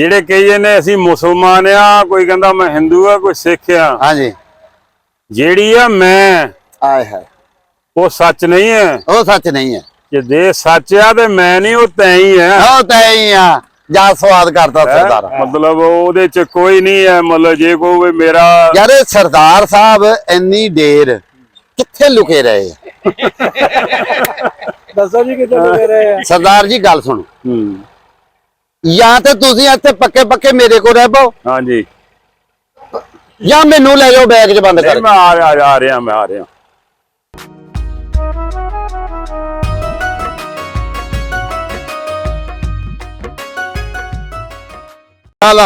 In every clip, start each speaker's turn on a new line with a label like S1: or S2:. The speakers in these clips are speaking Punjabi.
S1: ਜਿਹੜੇ ਕਹੀ ਨੇ ਅਸੀਂ ਮੁਸਲਮਾਨ ਆ, ਕੋਈ ਕਹਿੰਦਾ ਮੈਂ ਹਿੰਦੂ ਆ, ਕੋਈ ਸਿੱਖ ਆ।
S2: ਹਾਂਜੀ
S1: ਜਿਹੜੀ ਆ ਮੈਂ
S2: ਆਏ ਹੈ
S1: ਉਹ ਸੱਚ ਨਹੀਂ ਹੈ।
S2: ਉਹ ਸੱਚ ਨਹੀਂ ਹੈ।
S1: ਜੇ ਦੇ ਸੱਚ ਆ ਤੇ ਮੈਂ ਨਹੀਂ, ਉਹ ਤੈਂ ਹੀ ਹੈ।
S2: ਉਹ ਤੈ ਹੀ ਆ ਜਾ ਸਵਾਦ ਕਰਦਾ ਸਰਦਾਰ।
S1: ਮਤਲਬ ਉਹਦੇ ਚ ਕੋਈ ਨਹੀਂ ਹੈ। ਮਤਲਬ ਜੇ ਕੋਈ ਮੇਰਾ
S2: ਯਾਰ ਸਰਦਾਰ ਸਾਹਿਬ ਇੰਨੀ ਦੇਰ ਕਿੱਥੇ ਲੁਕੇ ਰਹੇ ਆ?
S3: ਦੱਸੋ ਜੀ ਕਿੱਥੇ ਲੁਕੇ ਰਹੇ ਆ?
S2: ਸਰਦਾਰ ਜੀ ਗੱਲ ਸੁਣੋ, ਜਾਂ ਤੇ ਤੁਸੀਂ ਇੱਥੇ ਪੱਕੇ ਪੱਕੇ ਮੇਰੇ ਕੋਲ ਰਹਿ ਪਾਓ,
S1: ਹਾਂਜੀ
S2: ਜਾਂ ਮੈਨੂੰ ਲੈ ਜਾਓ ਬੈਗ 'ਚ ਬੰਦ ਕਰ।
S1: ਮੈਂ ਆ ਰਿਹਾ ਮੈਂ ਆ ਰਿਹਾ।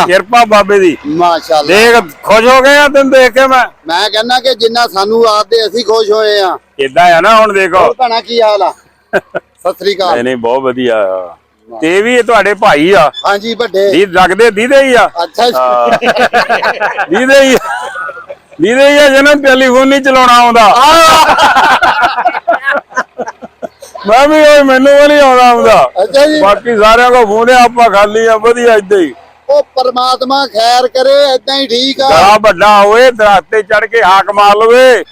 S1: ਕਿਰਪਾ ਬਾਬੇ ਦੀ।
S2: ਮਾਸ਼ਾਅੱਲਾ।
S1: ਦੇਖ ਖੁਸ਼ ਹੋ ਗਏ ਆ ਤੈਨੂੰ ਦੇਖ ਕੇ।
S2: ਮੈਂ ਕਹਿੰਦਾ ਕਿ ਜਿੰਨਾ ਸਾਨੂੰ ਆਦੇ ਅਸੀਂ ਖੁਸ਼ ਹੋਏ ਆ।
S1: ਇਦਾਂ ਆ ਨਾ। ਹੁਣ ਦੇਖੋ
S2: ਭੈਣਾ ਕੀ ਹਾਲ ਆ? ਸਤਿ ਸ੍ਰੀ ਅਕਾਲ।
S1: ਨਹੀਂ ਬਹੁਤ ਵਧੀਆ। ਤੇ ਵੀ ਤੁਹਾਡੇ ਭਾਈ ਆ।
S2: ਹਾਂਜੀ ਵੱਡੇ
S1: ਦੀ ਲੱਗਦੇ ਦੀਦੇ ਹੀ ਆ।
S2: ਅੱਛਾ
S1: ਦੀਦੇ ਹੀ ਆ ਜਿਹਨਾਂ ਟੈਲੀਫੋਨ ਨਹੀਂ ਚਲਾਉਣਾ ਆਉਂਦਾ। ਮੈਂ ਵੀ ਉਹ ਮੈਨੂੰ ਵੀ ਨਹੀਂ ਆਉਂਦਾ।
S2: ਅੱਛਾ ਜੀ।
S1: ਬਾਕੀ ਸਾਰਿਆਂ ਕੋ ਫੋਨ ਆ, ਆਪਾਂ ਖਾਲੀ ਆ ਵਧੀਆ ਏਦਾਂ ਹੀ।
S2: ਉਹ ਪਰਮਾਤਮਾ ਖੈਰ ਕਰੇ, ਏਦਾਂ ਹੀ ਠੀਕ ਆ।
S1: ਬੜਾ ਵੱਡਾ ਹੋਏ ਦਰਖਤ ਤੇ ਚੜ ਕੇ ਹਾਕ ਮਾਰ ਲਵੇ,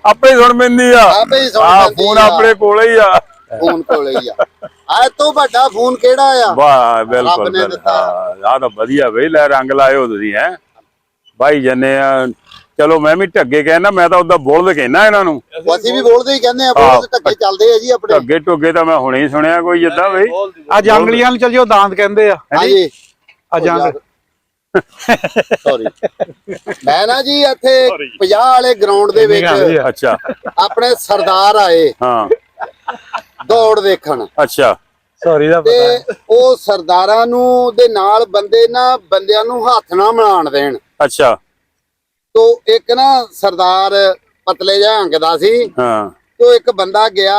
S1: ਆਪੇ ਹੀ ਸੁਣ ਪੈਂਦੀ ਆ।
S2: ਆਪੇ ਹੀ ਸੁਣ ਪੈਂਦੀ
S1: ਫੋਨ
S2: ਆ।
S1: ਆਪਣੇ ਕੋਲੇ ਹੀ ਆ।
S2: ਫੋਨ ਕੋਲੇ ਹੀ ਆ। ਐ ਤੋਂ ਵੱਡਾ ਫੋਨ ਕਿਹੜਾ ਆ?
S1: ਵਾਹ ਬਿਲਕੁਲ
S2: ਰੱਬ ਨੇ ਦਿੱਤਾ।
S1: ਆ ਤਾਂ ਵਧੀਆ ਬਈ। ਲੈ ਰੰਗ ਲਾਏ ਹੋ ਤੁਸੀਂ ਹੈ ਭਾਈ ਜੰਨੇ ਆ। ਚਲੋ ਮੈਂ ਵੀ ਢੱਗੇ ਕਹਿਣਾ, ਮੈਂ ਤਾਂ ਉਹਦਾ ਬੋਲਦ ਕਹਿਣਾ ਇਹਨਾਂ ਨੂੰ।
S2: ਅਸੀਂ ਵੀ ਬੋਲਦੇ ਹੀ ਕਹਿੰਦੇ ਆ। ਬੋਲਦ ਢੱਗੇ ਚੱਲਦੇ ਆ ਜੀ ਆਪਣੇ।
S1: ਢੱਗੇ ਟੁੱਗੇ ਤਾਂ ਮੈਂ ਹੁਣੇ ਹੀ ਸੁਣਿਆ ਕੋਈ ਜਿੱਦਾਂ ਬਈ।
S3: ਆ ਜੰਗਲੀਆਂ ਨੂੰ ਚੱਲ ਜਿਓ, ਦਾੰਦ ਕਹਿੰਦੇ ਆ।
S2: ਹਾਂਜੀ
S3: ਆ ਜੰਗ
S2: ਸੌਰੀ। ਮੈਂ ਨਾ ਜੀ ਇੱਥੇ 50 ਵਾਲੇ ਗਰਾਊਂਡ ਦੇ ਵਿੱਚ
S1: ਅੱਛਾ
S2: ਆਪਣੇ ਸਰਦਾਰ ਆਏ
S1: ਹਾਂ
S2: ਦੌੜ ਦੇਖਣ।
S1: ਅੱਛਾ
S3: ਸੌਰੀ ਦਾ
S2: ਤੇ ਉਹ ਸਰਦਾਰਾਂ ਨੂੰ ਦੇ ਨਾਲ ਬੰਦਿਆਂ ਨੂੰ ਹੱਥ ਨਾ ਮਿਲਾਣ ਦੇਣ।
S1: ਅੱਛਾ
S2: ਤੋ ਇੱਕ ਨਾ ਸਰਦਾਰ ਪਤਲੇ ਜਿਹਾ ਅੰਗ ਦਾ ਸੀ।
S1: ਹਾਂ
S2: ਤੋ ਇੱਕ ਬੰਦਾ ਗਿਆ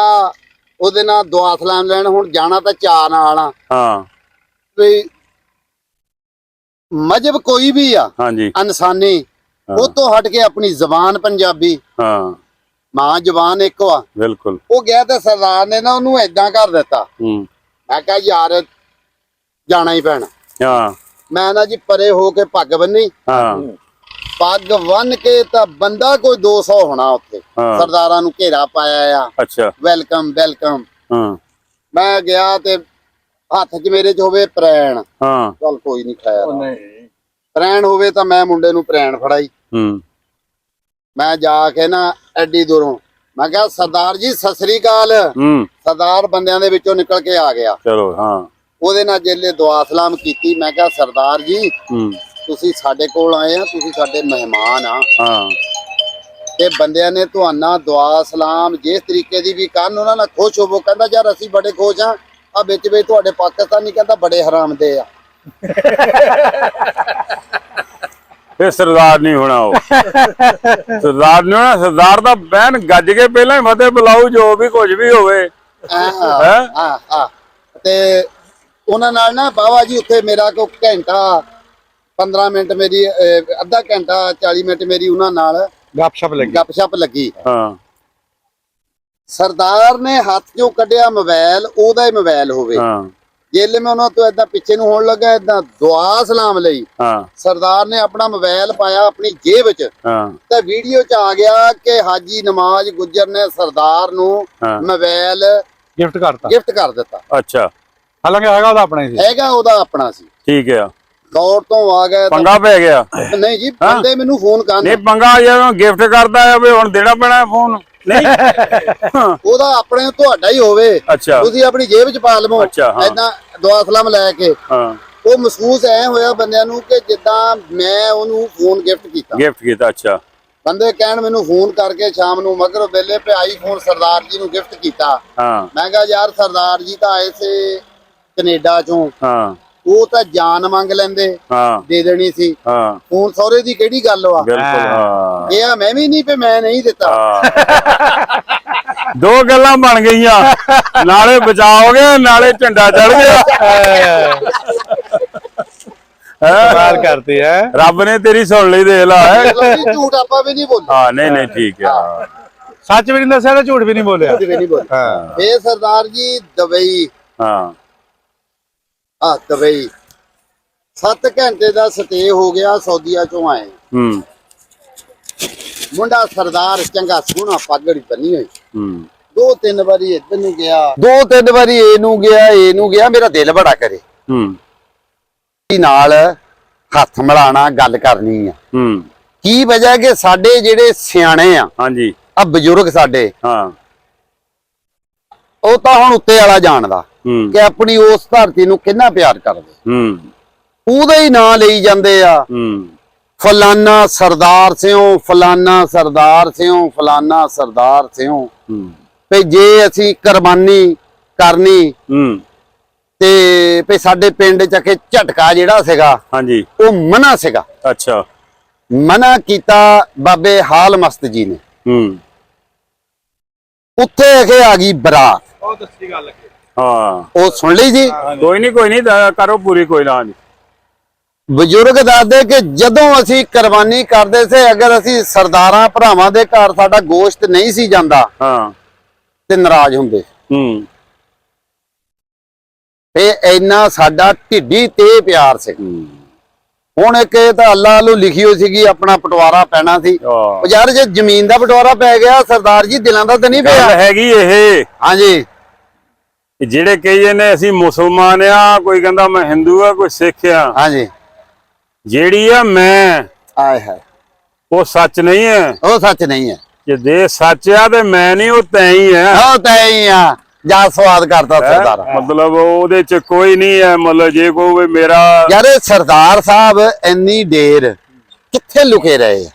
S2: ਉਹਦੇ ਨਾਲ ਦੁਆ ਸਲਾਮ ਲੈਣ। ਹੁਣ ਜਾਣਾ ਤਾਂ ਚਾਅ ਨਾਲ ਆ
S1: ਹਾਂ
S2: ਵੀ ਮਜਹਬ ਕੋਈ ਵੀ ਆ,
S1: ਹਾਂਜੀ
S2: ਇਨਸਾਨੀ, ਉਹ ਤੋਂ ਹਟ ਕੇ ਆਪਣੀ ਜ਼ਬਾਨ ਪੰਜਾਬੀ,
S1: ਹਾਂ
S2: ਮਾਂ ਜ਼ਬਾਨ ਇੱਕੋ ਆ।
S1: ਬਿਲਕੁਲ।
S2: ਉਹ ਗਿਆ ਤੇ ਸਰਦਾਰ ਨੇ ਨਾ ਉਹਨੂੰ ਏਦਾਂ ਕਰ ਦਿੱਤਾ। ਮੈਂ ਕਿਹਾ ਯਾਰ ਜਾਣਾ ਹੀ ਪੈਣਾ।
S1: ਹਾਂ
S2: ਮੈਂ ਨਾ ਜੀ ਪਰੇ ਹੋ ਕੇ ਪੱਗ ਬੰਨੀ।
S1: ਹਾਂ
S2: ਪੱਗ ਬੰਨ ਕੇ ਤਾਂ ਬੰਦਾ ਕੋਈ 200 ਹੋਣਾ ਉੱਥੇ। ਸਰਦਾਰਾਂ ਨੂੰ ਘੇਰਾ ਪਾਇਆ ਆ।
S1: ਅੱਛਾ
S2: ਵੈਲਕਮ ਵੈਲਕਮ।
S1: ਹਾਂ
S2: ਮੈਂ ਗਿਆ ਤੇ ਹੱਥ 'ਚ ਮੇਰੇ 'ਚ ਹੋਵੇ ਪ੍ਰੈਣ।
S1: ਹਾਂ
S2: ਚੱਲ ਕੋਈ ਨਹੀਂ ਖਾਇਆ ਪ੍ਰੈਣ ਹੋਵੇ ਤਾਂ ਮੈਂ ਮੁੰਡੇ ਨੂੰ ਪ੍ਰੈਣ ਫੜਾਈ। ਮੈਂ ਜਾ ਕੇ ਨਾ ਐਡੀ ਦੂਰੋਂ ਮੈਂ ਕਿਹਾ ਸਰਦਾਰ ਜੀ ਸਤਿ ਸ੍ਰੀ ਅਕਾਲ। ਸਰਦਾਰ ਬੰਦਿਆਂ ਦੇ ਵਿੱਚੋਂ ਨਿਕਲ ਕੇ ਆ ਗਿਆ।
S1: ਚਲੋ ਹਾਂ
S2: ਉਹਦੇ ਨਾਲ ਜੇਲੇ ਦੁਆ ਸਲਾਮ ਕੀਤੀ। ਮੈਂ ਕਿਹਾ ਸਰਦਾਰ ਜੀ ਤੁਸੀਂ ਸਾਡੇ ਕੋਲ ਆਏ ਆ, ਤੁਸੀਂ ਸਾਡੇ ਮਹਿਮਾਨ ਆ।
S1: ਹਾਂ
S2: ਤੇ ਬੰਦਿਆਂ ਨੇ ਤੁਹਾਡਾ ਦੁਆ ਸਲਾਮ ਜਿਸ ਤਰੀਕੇ ਦੀ ਵੀ ਕਰਨ, ਉਹਨਾਂ ਨਾਲ ਖੁਸ਼ ਹੋਵੋ। ਕਹਿੰਦਾ ਯਾਰ ਅਸੀਂ ਬੜੇ ਖੁਸ਼ ਆ। ਆ ਵਿੱਚ ਵਿੱਚ ਤੁਹਾਡੇ ਪਾਕਿਸਤਾਨੀ ਕਹਿੰਦਾ ਬੜੇ ਹਰਾਮ ਦੇ ਆ।
S1: ਇਹ ਸਰਦਾਰ ਨਹੀਂ ਹੋਣਾ। ਉਹ ਸਰਦਾਰ ਨਹੀਂ ਹੋਣਾ। ਸਰਦਾਰ ਦਾ ਬਹਿਨ ਗੱਜ ਕੇ ਪਹਿਲਾਂ ਹੀ ਫਤਿਹ ਬੁਲਾਊ, ਜੋ ਵੀ ਕੁਝ ਵੀ ਹੋਵੇ।
S2: ਤੇ ਉਹਨਾਂ ਨਾਲ ਨਾ ਬਾਬਾ ਜੀ ਉੱਥੇ ਮੇਰਾ ਕੋ ਘੰਟਾ 15 ਮਿੰਟ ਮੇਰੀ ਅੱਧਾ ਘੰਟਾ 40 ਮਿੰਟ ਮੇਰੀ ਉਹਨਾਂ ਨਾਲ ਗੱਪਸ਼ਪ ਲੱਗੀ।
S1: ਹਾਂ
S2: ਸਰਦਾਰ ਨੇ ਹੱਥ ਚੋਂ ਕੱਢਿਆ ਮੋਬਾਈਲ, ਉਹਦਾ ਹੀ ਮੋਬਾਈਲ ਹੋਵੇ। ਜੇਲੇ ਮੈਂ ਉਹਨਾਂ ਤੋਂ ਏਦਾਂ ਪਿੱਛੇ ਨੂੰ ਹੋਣ ਲੱਗਾ, ਏਦਾਂ ਦੁਆ ਸਲਾਮ ਲਈ ਸਰਦਾਰ ਨੇ ਆਪਣਾ ਮੋਬਾਈਲ ਪਾਇਆ ਆਪਣੀ ਜੇਬ 'ਚ। ਤੇ ਵੀਡੀਓ 'ਚ ਆ ਗਿਆ ਕਿ ਹਾਜੀ ਨਵਾਜ਼ ਗੁੱਜਰ ਨੇ ਸਰਦਾਰ ਨੂੰ ਮੋਬਾਈਲ ਗਿਫਟ ਕਰ ਦਿੱਤਾ।
S1: ਅੱਛਾ
S3: ਹਾਲਾਂਕਿ ਹੈਗਾ ਉਹਦਾ ਆਪਣਾ ਸੀ।
S2: ਹੈਗਾ ਉਹਦਾ ਆਪਣਾ ਸੀ।
S1: ਠੀਕ ਆ।
S2: ਦੌੜ ਤੋਂ ਆ ਗਏ।
S1: ਪੰਗਾ ਪੈ ਗਿਆ।
S2: ਨਹੀਂ ਜੀ ਬੰਦੇ ਮੈਨੂੰ ਫੋਨ ਕਰਨ।
S1: ਨਹੀਂ ਪੰਗਾ ਜਦੋਂ ਗਿਫਟ ਕਰਦਾ ਆ ਵੀ ਹੁਣ ਦੇਣਾ ਪੈਣਾ ਫੋਨ। ਨਹੀਂ
S2: ਉਹਦਾ ਆਪਣੇ ਤੁਹਾਡਾ ਹੀ ਹੋਵੇ।
S1: ਅੱਛਾ
S2: ਤੁਸੀਂ ਆਪਣੀ ਜੇਬ 'ਚ ਪਾ ਲਵੋ ਏਦਾਂ ਦੁਆ ਸਲਾਮ ਲੈ ਕੇ। ਉਹ ਮਹਿਸੂਸ ਐ ਹੋਇਆ ਬੰਦਿਆਂ ਨੂੰ ਕਿ ਜਿੱਦਾਂ ਮੈਂ ਉਹਨੂੰ ਫੋਨ ਗਿਫਟ ਕੀਤਾ।
S1: ਅੱਛਾ
S2: ਬੰਦੇ ਕਹਿਣ ਮੈਨੂੰ ਫੋਨ ਕਰਕੇ ਸ਼ਾਮ ਨੂੰ ਮਗਰ ਵੇਲੇ ਪੇ ਆਈਫੋਨ ਸਰਦਾਰ ਜੀ ਨੂੰ ਗਿਫਟ ਕੀਤਾ। ਮੈਂ ਕਿਹਾ ਯਾਰ ਸਰਦਾਰ ਜੀ ਤਾਂ ਆਏ ਸੀ ਕੈਨੇਡਾ ਚੋਂ। ਉਹ ਤਾਂ ਜਾਨ ਮੰਗ ਲੈਂਦੇ, ਦੇ ਦੇਣੀ ਸੀ। ਫੋਨ ਸਹੁਰੇ ਦੀ ਕਿਹੜੀ ਗੱਲ ਵਾ। ਇਹ ਆ ਮੈਂ ਵੀ ਨਹੀਂ ਪੇ ਮੈਂ ਨਹੀਂ ਦਿੱਤਾ।
S1: ਦੋ ਗੱਲਾਂ ਬਣ ਗਈਆਂ, ਨਾਲੇ ਬਚਾਓਗੇ ਨਾਲੇ ਝੰਡਾ ਚੜ ਗਿਆ।
S3: ਕਰਤੀ ਹੈ
S1: ਰੱਬ ਨੇ ਤੇਰੀ ਸੁਣ ਲਈ, ਦੇਖ ਲਾ।
S2: ਝੂਠ ਆਪਾਂ ਵੀ ਨਹੀਂ ਬੋਲਦੇ।
S1: ਹਾਂ ਨਹੀਂ ਠੀਕ ਆ।
S3: ਸੱਚ ਵੀ ਨਹੀਂ ਦੱਸਿਆ ਤੇ ਝੂਠ ਵੀ ਨਹੀਂ ਬੋਲਿਆ।
S2: ਇਹ ਸਰਦਾਰ ਜੀ ਦੁਬਈ ਦੁਬਈ 7 ਘੰਟੇ ਦਾ ਸਟੇ ਹੋ ਗਿਆ, ਸੌਦੀਆ ਚੋਂ ਆਏ। ਮੁੰਡਾ ਸਰਦਾਰ ਚੰਗਾ ਸੋਹਣਾ, ਪੱਗੜੀ ਬੰਨੀ ਹੋਈ। 2-3 ਵਾਰੀ ਇੱਧਰ ਨੂੰ ਗਿਆ, 2-3 ਵਾਰੀ ਇਹਨੂੰ ਗਿਆ, ਮੇਰਾ ਦਿਲ ਬੜਾ ਕਰੇ ਨਾਲ ਹੱਥ ਮਿਲਾਣਾ, ਗੱਲ ਕਰਨੀ ਆ। ਕੀ ਵਜ੍ਹਾ ਕਿ ਸਾਡੇ ਜਿਹੜੇ ਸਿਆਣੇ ਆ,
S1: ਹਾਂਜੀ,
S2: ਆ ਬਜ਼ੁਰਗ ਸਾਡੇ,
S1: ਹਾਂ,
S2: ਉਹ ਤਾਂ ਹੁਣ ਉੱਤੇ ਵਾਲਾ ਜਾਣਦਾ ਕਿ ਆਪਣੀ ਉਸ ਧਰਤੀ ਨੂੰ ਕਿੰਨਾ ਪਿਆਰ ਕਰਦੇ। ਉਹਦਾ ਹੀ ਨਾਂ ਲਈ ਜਾਂਦੇ ਆ, ਫਲਾਨਾ ਸਰਦਾਰ ਸਿਓ, ਫਲਾਨਾ ਸਰਦਾਰ ਸਿਓ, ਫਲਾਨਾ ਸਰਦਾਰ ਸਿਓ। ਤੇ ਜੇ ਅਸੀਂ ਕੁਰਬਾਨੀ ਕਰਨੀ ਤੇ ਵੀ ਸਾਡੇ ਪਿੰਡ ਚ ਕੇ ਝਟਕਾ ਜਿਹੜਾ ਸੀਗਾ,
S1: ਹਾਂਜੀ,
S2: ਉਹ ਮਨਾ ਸੀਗਾ।
S1: ਅੱਛਾ,
S2: ਮਨਾ ਕੀਤਾ ਬਾਬੇ ਹਾਲ ਮਸਤ ਜੀ ਨੇ। ਉੱਥੇ ਅਖੇ ਆ ਗਈ ਬਰਾਤ।
S3: ਉਹ ਦੱਸੀ ਗੱਲ ਕਿ
S2: ਹਾਂ, ਉਹ ਸੁਣ ਲਈ ਜੀ।
S1: ਕੋਈ ਨਹੀਂ ਕਰੋ ਪੂਰੀ, ਕੋਈ ਨਾ ਜੀ।
S2: ਬਜ਼ੁਰਗ ਦੱਸਦੇ ਕਿ ਜਦੋਂ ਅਸੀਂ ਕੁਰਬਾਨੀ ਕਰਦੇ ਸੀ, ਅਗਰ ਅਸੀਂ ਸਰਦਾਰਾਂ ਭਰਾਵਾਂ ਦੇ ਘਰ ਸਾਡਾ ਗੋਸ਼ਤ ਨਹੀਂ ਸੀ ਜਾਂਦਾ,
S1: ਹਾਂ,
S2: ਤੇ ਨਾਰਾਜ਼ ਹੁੰਦੇ। ਤੇ ਇੰਨਾ ਸਾਡਾ ਢਿੱਡੀ ਤੇ ਪਿਆਰ ਸੀ। ਹੁਣ ਇੱਕ ਇਹ ਤਾਂ ਅੱਲਾ ਵੱਲੋਂ ਲਿਖੀ ਹੋਈ ਸੀਗੀ, ਆਪਣਾ ਪਟਵਾਰਾ ਪੈਣਾ ਸੀ। ਯਾਰ ਜੇ ਜ਼ਮੀਨ ਦਾ ਪਟਵਾਰਾ ਪੈ ਗਿਆ ਸਰਦਾਰ ਜੀ, ਦਿਲਾਂ ਦਾ ਤਾਂ ਨਹੀਂ ਪਿਆ।
S1: ਹੈਗੀ ਇਹ,
S2: ਹਾਂਜੀ,
S1: ਜਿਹੜੇ ਕਹੀ ਨੇ ਅਸੀਂ ਮੁਸਲਮਾਨ ਆ, ਕੋਈ ਕਹਿੰਦਾ ਮੈਂ ਹਿੰਦੂ ਆ, ਕੋਈ ਸਿੱਖ ਆ।
S2: ਹਾਂਜੀ,
S1: ਜਿਹੜੀ ਆ ਮੈਂ
S2: ਆਏ ਹੈ,
S1: ਉਹ ਸੱਚ ਨਹੀਂ ਹੈ।
S2: ਉਹ ਸੱਚ ਨਹੀਂ ਹੈ।
S1: ਜੇ ਸੱਚ ਆ ਤੇ ਮੈਂ ਨਹੀਂ, ਉਹ ਤੈਂ ਹੀ ਹੈ।
S2: ਉਹ ਤੈਂ ਹੀ ਆ, ਜਾ ਸਵਾਦ ਕਰਦਾ ਸਰਦਾਰ।
S1: ਮਤਲਬ ਉਹਦੇ ਚ ਕੋਈ ਨਹੀਂ ਹੈ, ਮਤਲਬ ਜੇ ਕੋਈ ਮੇਰਾ
S2: ਯਾਰ ਸਰਦਾਰ ਸਾਹਿਬ ਇੰਨੀ ਦੇਰ ਕਿੱਥੇ ਲੁਕੇ ਰਹੇ ਆ?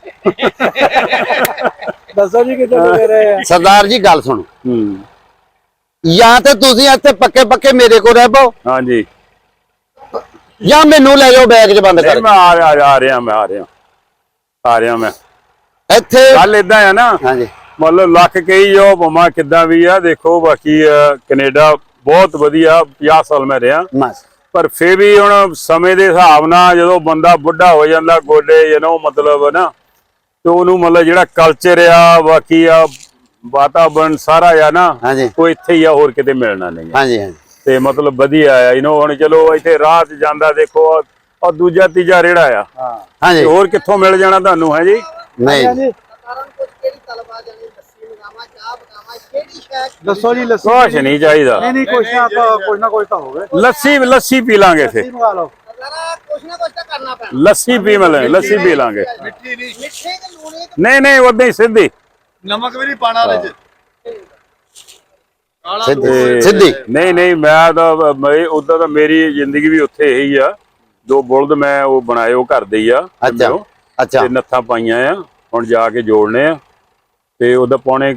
S3: ਦੱਸੋ ਜੀ ਕਿੱਥੇ ਲੁਕੇ ਰਹੇ ਆ?
S2: ਸਰਦਾਰ ਜੀ ਗੱਲ ਸੁਣੋ, ਜਾਂ ਤੇ ਤੁਸੀਂ ਇੱਥੇ ਪੱਕੇ ਮੇਰੇ ਕੋਲ ਰਹਿ ਪਾਓ,
S1: ਹਾਂਜੀ,
S2: ਜਾਂ ਮੈਨੂੰ ਲੈ ਜਾਓ ਬੈਗ 'ਚ ਬੰਦ ਕਰ।
S1: ਮੈਂ ਆ ਰਿਹਾ ਮੈਂ
S2: ਇੱਥੇ
S1: ਗੱਲ ਏਦਾਂ ਆ ਨਾ,
S2: ਹਾਂਜੀ,
S1: ਮਤਲਬ ਲੱਖ ਕਹੀ ਜੋ ਭਮਾ ਕਿੱਦਾਂ ਵੀ ਆ। ਦੇਖੋ ਬਾਕੀ ਕੈਨੇਡਾ ਬਹੁਤ ਵਧੀਆ, 50 ਸਾਲ ਮੈਂ ਰਿਹਾ, ਪਰ ਫੇਰ ਵੀ ਹੁਣ ਸਮੇਂ ਦੇ ਹਿਸਾਬ ਨਾਲ ਜਦੋਂ ਬੰਦਾ ਬੁੱਢਾ ਹੋ ਜਾਂਦਾ, ਗੋਡੇ ਮਤਲਬ ਨਾ, ਤੇ ਉਹਨੂੰ ਮਤਲਬ ਜਿਹੜਾ ਕਲਚਰ ਆ, ਬਾਕੀ ਆ ਵਾਤਾਵਰਨ ਸਾਰਾ ਆ ਨਾ, ਉਹ ਇੱਥੇ ਹੀ ਆ, ਹੋਰ ਕਿਤੇ ਮਿਲਣਾ ਨਹੀਂ।
S2: ਹਾਂਜੀ ਹਾਂਜੀ,
S1: ਤੇ ਮਤਲਬ ਵਧੀਆ ਆ। ਹੁਣ ਚਲੋ ਇੱਥੇ ਰਾਹ 'ਚ ਜਾਂਦਾ, ਦੇਖੋ ਔਰ ਦੂਜਾ ਤੀਜਾ ਰੇੜਾ ਆ,
S2: ਹਾਂਜੀ,
S1: ਹੋਰ ਕਿੱਥੋਂ ਮਿਲ ਜਾਣਾ ਤੁਹਾਨੂੰ? ਹੈ ਜੀ,
S2: ਨਹੀਂ
S3: ਦੱਸੋ ਜੀ। ਲੱਸੀ
S1: ਕੁਛ ਨਹੀਂ ਚਾਹੀਦਾ।
S3: ਨਹੀਂ ਕੁਛ ਨਾ ਕੁਛ ਤਾਂ ਹੋਵੇ।
S1: ਲੱਸੀ ਪੀ ਲਾਂਗੇ ਫੇ,
S3: ਮੰਗਾ ਲਓ।
S4: ਕੁਛ ਨਾ ਕੁਛ ਤਾਂ ਕਰਨਾ ਪੈਣਾ।
S1: ਲੱਸੀ ਪੀ ਲਾਂਗੇ।
S4: ਮਿੱਠੇ ਤੇ ਲੂਣੇ
S1: ਨਹੀਂ ਉਦਾਂ ਹੀ ਸਿੱਧੀ,
S3: ਨਮਕ ਵੀ ਨਹੀਂ ਪਾਣਾ ਵਿੱਚ।
S2: ਸਿੱਧੀ
S1: ਨਹੀਂ ਮੈਂ ਤਾਂ ਉਦਾਂ ਤਾਂ ਮੇਰੀ ਜ਼ਿੰਦਗੀ ਵੀ ਉੱਥੇ ਇਹੀ ਆ। 2 ਬੁਲਦ ਮੈਂ ਉਹ ਬਣਾਏ, ਉਹ ਘਰ ਦੇ ਹੀ ਆ।
S2: ਅੱਛਾ,
S1: ਤੇ ਨੱਥਾਂ ਪਾਈਆਂ ਆ, ਹੁਣ ਜਾ ਕੇ ਜੋੜਨੇ ਆ। ਤੇ ਉਹਦਾ ਪੌਣੇ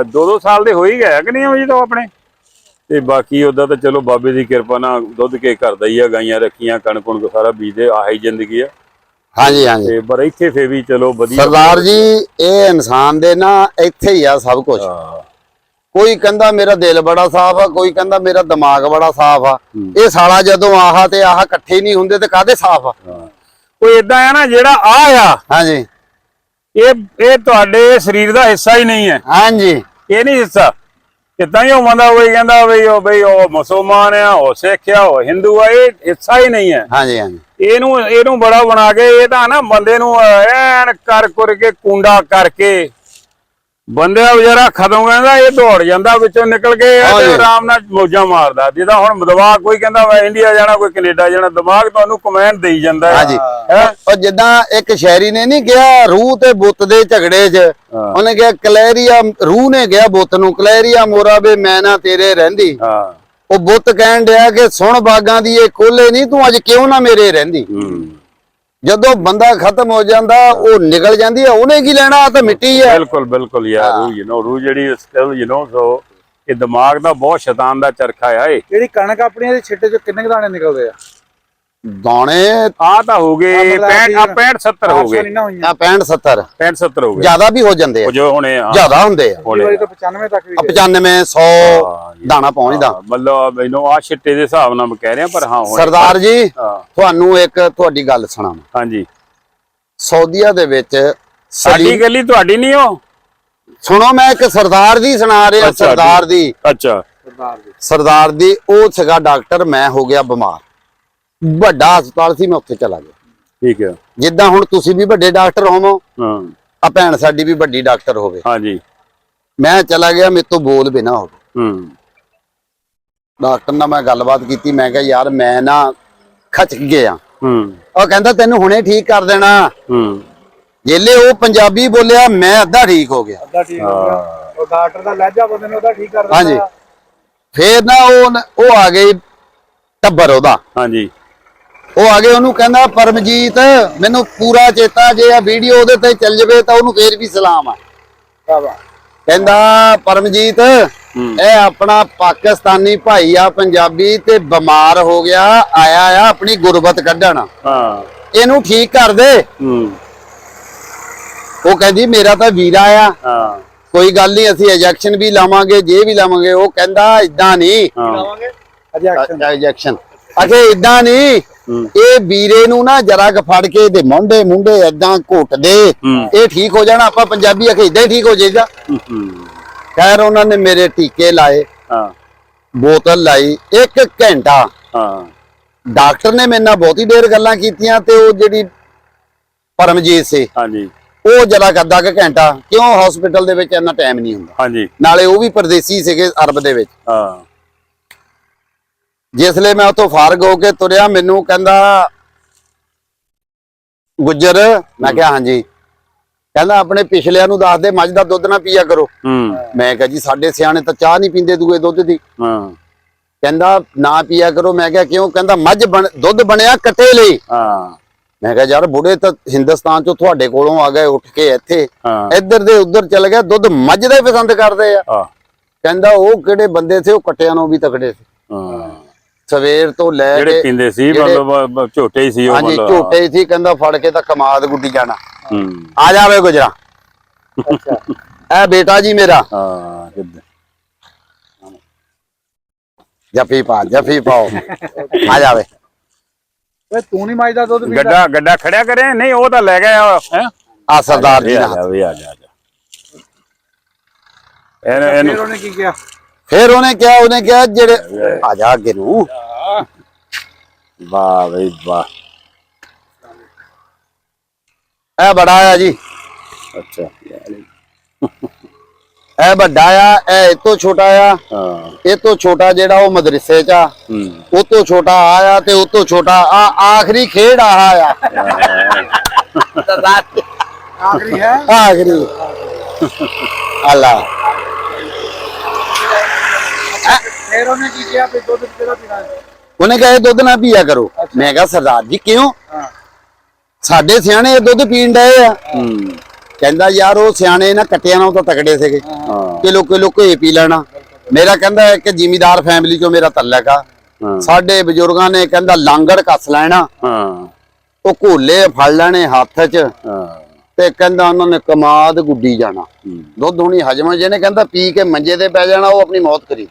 S1: 2 ਸਾਲ ਦੇ ਹੋ ਹੀ ਗਿਆ ਕਿ ਨਹੀਂ ਜੀ ਤਾਂ ਆਪਣੇ। ਤੇ ਬਾਕੀ ਉਹਦਾ ਤਾਂ ਚਲੋ ਬਾਬੇ ਦੀ ਕਿਰਪਾ ਨਾਲ ਦੁੱਧ ਕੇ ਕਰਦਾ ਹੀ ਆ, ਗਾਈਆਂ ਰੱਖੀਆਂ, ਕਣਕ ਸਾਰਾ ਬੀਜਦੇ, ਆਹੀ ਜ਼ਿੰਦਗੀ ਆ।
S2: ਹਾਂਜੀ ਹਾਂਜੀ,
S1: ਤੇ ਪਰ ਇੱਥੇ ਫੇ ਵੀ ਚਲੋ ਵਧੀਆ।
S2: ਸਰਦਾਰ ਜੀ ਇਹ ਇਨਸਾਨ ਦੇ ਨਾ ਇੱਥੇ ਹੀ ਆ ਸਭ ਕੁਝ। ਕੋਈ ਕਹਿੰਦਾ ਮੇਰਾ ਦਿਲ ਬੜਾ ਸਾਫ਼ ਆ, ਕੋਈ ਕਹਿੰਦਾ ਮੇਰਾ ਦਿਮਾਗ ਬੜਾ ਸਾਫ਼ ਆ। ਇਹ ਸਾਲਾ ਜਦੋਂ ਆਹ ਤੇ ਆਹ ਇਕੱਠੇ ਨਹੀਂ ਹੁੰਦੇ ਤੇ ਕਾਹਦੇ ਸਾਫ਼ ਆ?
S1: ਕੋਈ ਏਦਾਂ ਆ ਨਾ, ਜਿਹੜਾ ਆ
S2: ਹਾਂਜੀ,
S1: ਇਹ ਤੁਹਾਡੇ ਸਰੀਰ ਦਾ ਹਿੱਸਾ ਹੀ ਨਹੀਂ ਹੈ।
S2: ਹਾਂਜੀ,
S1: ਇਹ ਨਹੀਂ ਹਿੱਸਾ। ਕਿੱਦਾਂ ਹੀ ਹੋਵਾਂਦਾ ਕੋਈ ਕਹਿੰਦਾ ਬਈ ਉਹ ਮੁਸਲਮਾਨ ਆ, ਉਹ ਸਿੱਖ ਆ, ਉਹ ਹਿੰਦੂ ਆ, ਇਹ ਹਿੱਸਾ ਹੀ ਨਹੀਂ ਹੈ।
S2: ਹਾਂਜੀ ਹਾਂਜੀ,
S1: ਇਹਨੂੰ ਬੜਾ ਬਣਾ ਕੇ, ਇਹ ਤਾਂ ਨਾ ਬੰਦੇ ਨੂੰ ਐਨ ਕਰ ਕੇ ਕੁੰਡਾ ਕਰਕੇ ਬੰਦੇ ਦਾ ਵਿਚਾਰਾ ਖਤਮ ਕਹਿੰਦਾ, ਇਹ ਦੌੜ ਜਾਂਦਾ ਵਿੱਚੋਂ ਨਿਕਲ ਕੇ ਤੇ ਆਰਾਮ ਨਾਲ ਮੌਜਾਂ ਮਾਰਦਾ। ਜਿੱਦਾਂ ਹੁਣ ਦਿਮਾਗ ਕੋਈ ਕਹਿੰਦਾ ਮੈਂ ਇੰਡੀਆ ਜਾਣਾ, ਕੋਈ ਕੈਨੇਡਾ ਜਾਣਾ, ਦਿਮਾਗ ਤੁਹਾਨੂੰ ਕਮੈਂਡ ਦੇਈ ਜਾਂਦਾ।
S2: ਹਾਂਜੀ, ਉਹ ਜਿੱਦਾਂ ਇੱਕ ਸ਼ਾਇਰੀ ਨੇ ਨਹੀਂ ਕਿਹਾ, ਰੂਹ ਤੇ ਬੁੱਤ ਦੇ ਝਗੜੇ 'ਚ ਉਹਨੇ ਕਿਹਾ ਕਲੈਰੀਆ, ਰੂਹ ਨੇ ਕਿਹਾ ਬੁੱਤ ਨੂੰ, ਕਲੈਰੀਆ ਮੋਰਾ ਵੇ ਮੈਂ ਨਾ ਤੇਰੇ ਰਹਿੰਦੀ। ਉਹ ਬੁੱਤ ਕਹਿਣ ਡਿਆ ਕਿ ਸੁਣ ਬਾਗਾਂ ਦੀ ਇਹ ਖੋਲੇ ਨਹੀਂ, ਤੂੰ ਅੱਜ ਕਿਉਂ ਨਾ ਮੇਰੇ ਰਹਿੰਦੀ। ਜਦੋਂ ਬੰਦਾ ਖਤਮ ਹੋ ਜਾਂਦਾ, ਉਹ ਨਿਕਲ ਜਾਂਦੀ ਹੈ, ਉਹਨੇ ਕੀ ਲੈਣਾ, ਆ ਤਾਂ ਮਿੱਟੀ ਹੈ।
S1: ਬਿਲਕੁਲ ਯਾਰ, ਰੂਹ ਜਿਹੜੀ ਸੋ ਇਹ ਦਿਮਾਗ ਦਾ ਬਹੁਤ ਸ਼ੈਤਾਨ ਦਾ ਚਰਖਾ ਆ। ਇਹ
S3: ਜਿਹੜੀ ਕਣਕ ਆਪਣੀ ਦੇ ਛਿੱਟੇ ਚੋਂ ਕਿੰਨੇ ਦਾਣੇ ਨਿਕਲਦੇ ਆ?
S2: ਦਾਣੇ
S1: ਆ ਤਾਂ ਹੋ ਗਏ 65-70 ਹੋ ਗਏ,
S2: 65-70
S1: ਹੋ ਗਏ,
S2: ਜ਼ਿਆਦਾ ਵੀ ਹੋ ਜਾਂਦੇ ਆ,
S1: ਜੋ ਹੋਣੇ ਆ
S2: ਜ਼ਿਆਦਾ ਹੁੰਦੇ ਆ।
S3: 95 ਤੱਕ ਵੀ
S2: 95-100 ਦਾਣਾ ਪਹੁੰਚਦਾ।
S1: ਮਤਲਬ ਮੈਨੂੰ ਆ ਛਿੱਟੇ ਦੇ ਹਿਸਾਬ ਨਾਲ ਮੈਂ ਕਹਿ ਰਿਹਾ, ਪਰ ਹਾਂ
S2: ਸਰਦਾਰ ਜੀ ਤੁਹਾਨੂੰ ਇੱਕ ਤੁਹਾਡੀ ਗੱਲ ਸੁਣਾਵਾਂ।
S1: ਹਾਂਜੀ,
S2: ਸਊਦੀਆ ਦੇ ਵਿੱਚ
S1: ਸਾਡੀ ਗੱਲੀ ਤੁਹਾਡੀ ਨਹੀਂ ਹੋ।
S2: ਸੁਣੋ, ਮੈਂ ਇੱਕ ਸਰਦਾਰ ਦੀ ਸੁਣਾ ਰਿਹਾ।
S1: ਅੱਛਾ,
S2: ਸਰਦਾਰ ਦੀ ਉਹ ਸੀਗਾ ਡਾਕਟਰ, ਮੈਂ ਹੋ ਗਿਆ ਬਿਮਾਰ। ਵੱਡਾ ਹਸਪਤਾਲ ਸੀ, ਮੈਂ ਉੱਥੇ ਚਲਾ ਗਿਆ।
S1: ਠੀਕ ਹੈ।
S2: ਜਿੱਦਾਂ ਹੁਣ ਤੁਸੀਂ ਵੀ ਵੱਡੇ ਡਾਕਟਰ ਹੋਵੋ,
S1: ਹਾਂ
S2: ਆ ਭੈਣ ਸਾਡੀ ਵੀ ਵੱਡੀ ਡਾਕਟਰ ਹੋਵੇ,
S1: ਹਾਂਜੀ
S2: ਮੈਂ ਚਲਾ ਗਿਆ, ਮੇਰੇ ਤੋਂ ਬੋਲ ਬਿਨਾ ਹੋਵੇ।
S1: ਹੂੰ
S2: ਡਾਕਟਰ ਨਾਲ ਮੈਂ ਗੱਲਬਾਤ ਕੀਤੀ, ਮੈਂ ਕਿਹਾ ਯਾਰ ਮੈਂ ਨਾ ਖਚਕ ਗਿਆ।
S1: ਹੂੰ
S2: ਉਹ ਕਹਿੰਦਾ ਤੈਨੂੰ ਹੁਣੇ ਠੀਕ ਕਰ ਦੇਣਾ।
S1: ਹੂੰ
S2: ਜੇਲੇ ਉਹ ਪੰਜਾਬੀ ਬੋਲਿਆ, ਮੈਂ ਅੱਧਾ ਠੀਕ ਹੋ ਗਿਆ।
S3: ਅੱਧਾ ਠੀਕ ਹੋ ਗਿਆ। ਉਹ ਡਾਕਟਰ ਦਾ ਲਹਿਜਾ ਬੰਦੇ ਨੂੰ ਉਹਦਾ ਠੀਕ ਕਰ ਦਿੰਦਾ।
S2: ਹਾਂਜੀ। ਫੇਰ ਨਾ ਉਹ ਆ ਗਈ ਟੱਬਰ ਉਹਦਾ,
S1: ਹਾਂਜੀ
S2: ਉਹ ਆ ਗਏ, ਉਹਨੂੰ ਕਹਿੰਦਾ ਪਰਮਜੀਤ ਮੈਨੂੰ ਪੂਰਾ ਚੇਤਾ, ਜੇ ਆ ਵੀਡੀਓ ਉਹਦੇ ਤੇ ਚੱਲ ਜਵੇ ਤਾਂ ਉਹਨੂੰ ਫੇਰ ਵੀ ਸਲਾਮ ਆ। ਕਹਿੰਦਾ ਪਰਮਜੀਤ ਇਹ ਆਪਣਾ ਪਾਕਿਸਤਾਨੀ ਭਾਈ ਆ ਪੰਜਾਬੀ, ਤੇ ਬਿਮਾਰ ਹੋ ਗਿਆ, ਆਇਆ ਆ ਆਪਣੀ ਗੁਰਬਤ ਕੱਢਣ,
S1: ਹਾਂ
S2: ਇਹਨੂੰ ਠੀਕ ਕਰ ਦੇ। ਉਹ ਕਹਿੰਦੀ ਮੇਰਾ ਤਾਂ ਵੀਰਾ ਆ,
S1: ਹਾਂ
S2: ਕੋਈ ਗੱਲ ਨਹੀਂ, ਅਸੀਂ ਇੰਜੈਕਸ਼ਨ ਵੀ ਲਾਵਾਂਗੇ, ਜੇ ਵੀ ਲਾਵਾਂਗੇ। ਉਹ ਕਹਿੰਦਾ ਇਦਾਂ ਨਹੀਂ, ਇੰਜੈਕਸ਼ਨ ਅਖੇ ਇਦਾਂ ਨਹੀਂ, ਇਹ ਵੀਰੇ ਨੂੰ ਨਾ ਜਰਾ ਕ ਫੜ ਕੇ ਇਹਦੇ ਮੁੰਡੇ ਏਦਾਂ ਘੁੱਟ ਦੇ, ਇਹ ਠੀਕ ਹੋ ਜਾਣਾ। ਆਪਾਂ ਪੰਜਾਬੀ ਅਖੇ ਇਦਾਂ ਹੀ ਠੀਕ ਹੋ ਜਾਏਗਾ। ਖੈਰ ਉਹਨਾਂ ਨੇ ਮੇਰੇ ਟੀਕੇ ਲਾਏ, ਬੋਤਲ ਲਾਈ, 1 ਘੰਟਾ ਡਾਕਟਰ ਨੇ ਮੇਰੇ ਨਾਲ ਬਹੁਤੀ ਦੇਰ ਗੱਲਾਂ ਕੀਤੀਆਂ, ਤੇ ਉਹ ਜਿਹੜੀ ਪਰਮਜੀਤ ਸੀ,
S1: ਹਾਂਜੀ
S2: ਉਹ ਜਰਾ ਅੱਧਾ ਕੁ ਘੰਟਾ, ਕਿਉਂ ਹਸਪੀਟਲ ਦੇ ਵਿੱਚ ਇੰਨਾ ਟਾਈਮ ਨਹੀਂ ਹੁੰਦਾ।
S1: ਹਾਂਜੀ
S2: ਨਾਲੇ ਉਹ ਵੀ ਪਰਦੇਸੀ ਸੀਗੇ ਅਰਬ ਦੇ ਵਿੱਚ।
S1: ਹਾਂ
S2: ਜਿਸਲੇ ਮੈਂ ਉਤੋਂ ਫਾਰਗ ਹੋ ਕੇ ਤੁਰਿਆ, ਮੈਨੂੰ ਕਹਿੰਦਾ ਗੁੱਜਰ, ਮੈਂ ਕਿਹਾ ਹਾਂਜੀ। ਕਹਿੰਦਾ ਆਪਣੇ ਪਿਛਲਿਆਂ ਨੂੰ ਦੱਸ ਦੇ ਮੱਝ ਦਾ ਦੁੱਧ ਨਾ ਪੀਆ ਕਰੋ। ਮੈਂ ਕਿਹਾ ਜੀ ਸਾਡੇ ਸਿਆਣੇ ਤਾਂ ਚਾਹ ਨਹੀਂ ਪੀਂਦੇ ਦੂਏ ਦੁੱਧ ਦੀ। ਕਹਿੰਦਾ ਨਾ ਪੀਆ ਕਰੋ। ਮੈਂ ਕਿਹਾ ਕਿਉਂ? ਕਹਿੰਦਾ ਮੱਝ ਦੁੱਧ ਬਣਿਆ ਕੱਟੇ ਲਈ। ਮੈਂ ਕਿਹਾ ਯਾਰ ਬੁੜੇ ਤਾਂ ਹਿੰਦੁਸਤਾਨ ਚੋਂ ਤੁਹਾਡੇ ਕੋਲੋਂ ਆ ਗਏ ਉੱਠ ਕੇ ਇੱਥੇ, ਇੱਧਰ ਦੇ ਉੱਧਰ ਚਲ ਗਏ, ਦੁੱਧ ਮੱਝ ਦਾ ਹੀ ਪਸੰਦ ਕਰਦੇ ਆ। ਕਹਿੰਦਾ ਉਹ ਕਿਹੜੇ ਬੰਦੇ ਸੀ, ਉਹ ਕੱਟਿਆਂ ਨੂੰ ਵੀ ਤਕੜੇ ਸੀ। ਸਵੇਰ ਤੋਂ ਲੈ ਕੇ
S1: ਜਿਹੜੇ ਪੀਂਦੇ ਸੀ, ਮਤਲਬ ਝੋਟੇ ਹੀ ਸੀ ਉਹ।
S2: ਹਾਂਜੀ ਝੋਟੇ ਹੀ ਸੀ। ਕਹਿੰਦਾ ਫੜ ਕੇ ਤਾਂ ਕਮਾਦ ਗੁੱਡੀ ਜਾਣਾ। ਆ ਜਾਵੇ ਗੁਜਰਾ। ਇਹ ਬੇਟਾ ਜੀ ਮੇਰਾ। ਜੱਫੀ ਪਾਓ ਆ ਜਾਵੇ।
S3: ਵੇ ਤੂੰ ਨਹੀਂ ਮਾਈ ਦਾ ਦੁੱਧ
S1: ਪੀਂਦਾ? ਗੱਡਾ ਖੜਿਆ ਕਰੇ। ਨਹੀਂ ਉਹ ਤਾਂ ਲੈ ਗਿਆ ਹੈ।
S2: ਆ ਸਰਦਾਰ ਜੀ
S1: ਆ ਜਾ
S3: ਇਹਨੂੰ ਉਹਨੇ ਕੀ ਕਿਹਾ?
S2: ਫਿਰ ਉਹਨੇ ਕਿਹਾ ਜਿਹੜੇ ਆ ਜਾ ਅੱਗੇ ਨੂੰ।
S1: ਵਾਹ ਬਈ ਵਾਹ।
S2: ਇਹ ਬੜਾ ਆ ਜੀ।
S1: ਅੱਛਾ
S2: ਇਹ ਵੱਡਾ ਆ, ਇਹ ਤੋਂ ਛੋਟਾ ਆ। ਇਹ ਤੋਂ ਛੋਟਾ ਜਿਹੜਾ ਉਹ ਮਦਰਸੇ ਚ ਆ, ਉਹ ਤੋਂ ਛੋਟਾ ਆ, ਤੇ ਉਹ ਤੋਂ ਛੋਟਾ ਆ। ਆਖਰੀ ਖੇਡ ਆ।
S3: ਆਖਰੀ ਹੈ
S2: ਆਖਰੀ ਅੱਲਾ।
S3: ਫਿਰ ਉਹਨੇ ਕੀ ਕਿਹਾ ਵੀ ਦੁੱਧ ਕਿਹੜਾ ਪੀਣਾ?
S2: ਉਹਨੇ ਕਿਹਾ ਇਹ ਦੁੱਧ ਨਾ ਪੀਆ ਕਰੋ। ਮੈਂ ਕਿਹਾ ਸਰਦਾਰ ਜੀ ਕਿਉਂ? ਸਾਡੇ ਸਿਆਣੇ ਇਹ ਦੁੱਧ ਪੀਣ ਡਏ ਆ। ਕਹਿੰਦਾ ਯਾਰ ਉਹ ਸਿਆਣੇ ਨਾ ਕੱਟਿਆਂ ਨਾਲ ਤਾਂ ਤਕੜੇ ਸੀਗੇ, ਕਿਲੋ ਘੇ ਪੀ ਲੈਣਾ। ਮੇਰਾ ਕਹਿੰਦਾ ਇੱਕ ਜ਼ਿਮੀਦਾਰ ਫੈਮਿਲੀ ਚੋਂ ਮੇਰਾ ਤਲਕ ਆ। ਸਾਡੇ ਬਜ਼ੁਰਗਾਂ ਨੇ ਕਹਿੰਦਾ ਲਾਂਗੜ ਕੱਸ ਲੈਣਾ, ਉਹ ਘੋਲੇ ਫੜ ਲੈਣੇ ਹੱਥ 'ਚ, ਤੇ ਕਹਿੰਦਾ ਉਹਨਾਂ ਨੇ ਕਮਾਦ ਗੁੱਡੀ ਜਾਣਾ। ਦੁੱਧ ਹੁਣੀ ਹਜਮ ਜਿਹਨੇ ਕਹਿੰਦਾ ਪੀ ਕੇ ਮੰਜੇ ਤੇ ਪੈ ਜਾਣਾ, ਉਹ ਆਪਣੀ ਮੌਤ ਕਰੀ।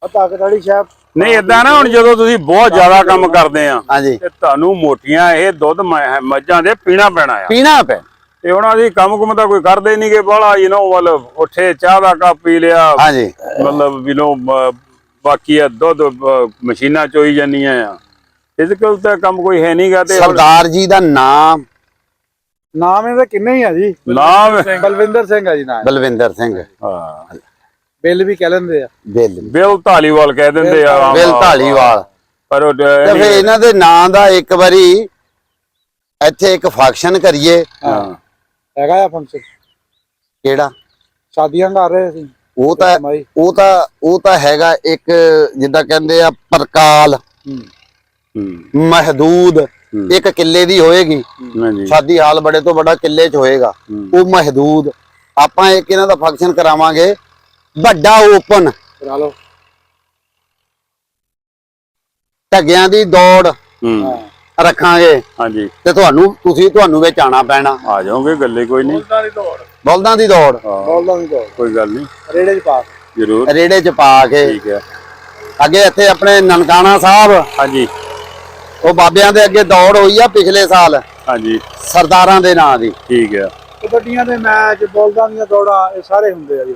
S3: ਤਾਕਤ ਵਾਲੀ ਸ਼ਾਇਦ
S1: ਨਹੀਂ ਏਦਾਂ ਨਾ। ਹੁਣ ਜਦੋਂ ਤੁਸੀਂ ਬਹੁਤ ਜ਼ਿਆਦਾ ਕੰਮ ਕਰਦੇ ਆ,
S2: ਹਾਂਜੀ,
S1: ਤੇ ਤੁਹਾਨੂੰ ਮੋਟੀਆਂ ਇਹ ਦੁੱਧ ਮੱਝਾਂ ਦੇ ਪੀਣਾ ਪੈਣਾ ਆ।
S2: ਪੀਣਾ ਪੈ।
S1: ਤੇ ਉਹਨਾਂ ਦੀ ਕੰਮ ਤਾਂ ਕੋਈ ਕਰਦੇ ਨਹੀਂ ਗੇ ਬਾਹਲਾ, ਮਤਲਬ ਉੱਠੇ ਚਾਹ ਦਾ ਕੱਪ ਪੀ ਲਿਆ।
S2: ਹਾਂਜੀ,
S1: ਮਤਲਬ ਬਾਕੀ ਆ ਦੁੱਧ ਮਸ਼ੀਨਾਂ ਚੋਈ ਜਾਂਦੀਆਂ ਆ। ਇਸ ਕੋਲ ਤਾਂ ਕੰਮ ਕੋਈ ਹੈ ਨਹੀਂਗਾ। ਤੇ
S2: ਸਰਦਾਰ ਜੀ ਦਾ ਨਾਮ
S3: ਇਹਦਾ ਕਿੰਨੇ ਹੀ ਆ ਜੀ?
S1: ਨਾਮ
S3: ਬਲਵਿੰਦਰ ਸਿੰਘ ਆ ਜੀ। ਨਾਮ
S2: ਬਲਵਿੰਦਰ ਸਿੰਘ।
S1: ਹਾਂ,
S3: ਬਿੱਲ ਵੀ ਕਹਿ ਲੈਂਦੇ ਆ।
S1: ਬਿੱਲ ਧਾਲੀਵਾਲ ਕਹਿ ਦਿੰਦੇ ਆ।
S2: ਬਿੱਲ ਧਾਲੀਵਾਲ।
S1: ਪਰ
S2: ਤੇ ਫਿਰ ਇਹਨਾਂ ਦੇ ਨਾਂ ਦਾ ਇੱਕ ਵਾਰੀ ਇੱਥੇ ਇੱਕ ਫੰਕਸ਼ਨ ਕਰੀਏ।
S3: ਹੈਗਾ ਆ ਫੰਕਸ਼ਨ?
S2: ਕਿਹੜਾ?
S3: ਸ਼ਾਦੀਆਂ ਕਰ ਰਹੇ ਸੀ।
S2: ਉਹ ਤਾਂ ਹੈਗਾ ਇੱਕ, ਜਿੱਦਾਂ ਕਹਿੰਦੇ ਆ ਪ੍ਰਕਾਲ ਮਹਦੂਦ, ਇੱਕ ਕਿੱਲੇ ਦੀ ਹੋਏਗੀ ਸ਼ਾਦੀ। ਹਾਲ ਬੜੇ ਤੋਂ ਬੜਾ ਕਿੱਲੇ 'ਚ ਹੋਏਗਾ ਉਹ ਮਹਦੂਦ। ਆਪਾਂ ਇੱਕ ਇਹਨਾਂ ਦਾ ਫੰਕਸ਼ਨ ਕਰਾਵਾਂਗੇ ਵੱਡਾ ਓਪਨ
S3: ਕਰਾ ਲਓ।
S2: ਢੱਗਿਆਂ ਦੀ ਦੌੜ ਰੱਖਾਂਗੇ।
S1: ਹਾਂਜੀ,
S2: ਤੇ ਤੁਹਾਨੂੰ ਵਿੱਚ ਆਣਾ ਪੈਣਾ।
S1: ਆ ਜਾਓਗੇ, ਗੱਲੇ ਕੋਈ ਨਹੀਂ।
S2: ਬਲਦਾਂ ਦੀ ਦੌੜ
S1: ਕੋਈ ਗੱਲ ਨਹੀਂ।
S2: ਰੇੜੇ 'ਚ ਪਾ
S1: ਜ਼ਰੂਰ,
S2: ਰੇੜੇ 'ਚ ਪਾ ਕੇ।
S1: ਠੀਕ ਹੈ।
S2: ਅੱਗੇ ਇੱਥੇ ਆਪਣੇ ਨਨਕਾਣਾ ਸਾਹਿਬ,
S1: ਹਾਂਜੀ,
S2: ਉਹ ਬਾਬਿਆਂ ਦੇ ਅੱਗੇ ਦੌੜ ਹੋਈ ਆ ਪਿਛਲੇ ਸਾਲ।
S1: ਹਾਂਜੀ,
S2: ਸਰਦਾਰਾਂ ਦੇ ਨਾਂ ਦੀ।
S1: ਠੀਕ ਹੈ।
S3: ਕਬੱਡੀਆਂ ਦੇ ਮੈਚ, ਬਲਦਾਂ ਦੀਆਂ ਦੌੜਾਂ, ਇਹ ਸਾਰੇ ਹੁੰਦੇ ਆ ਜੀ।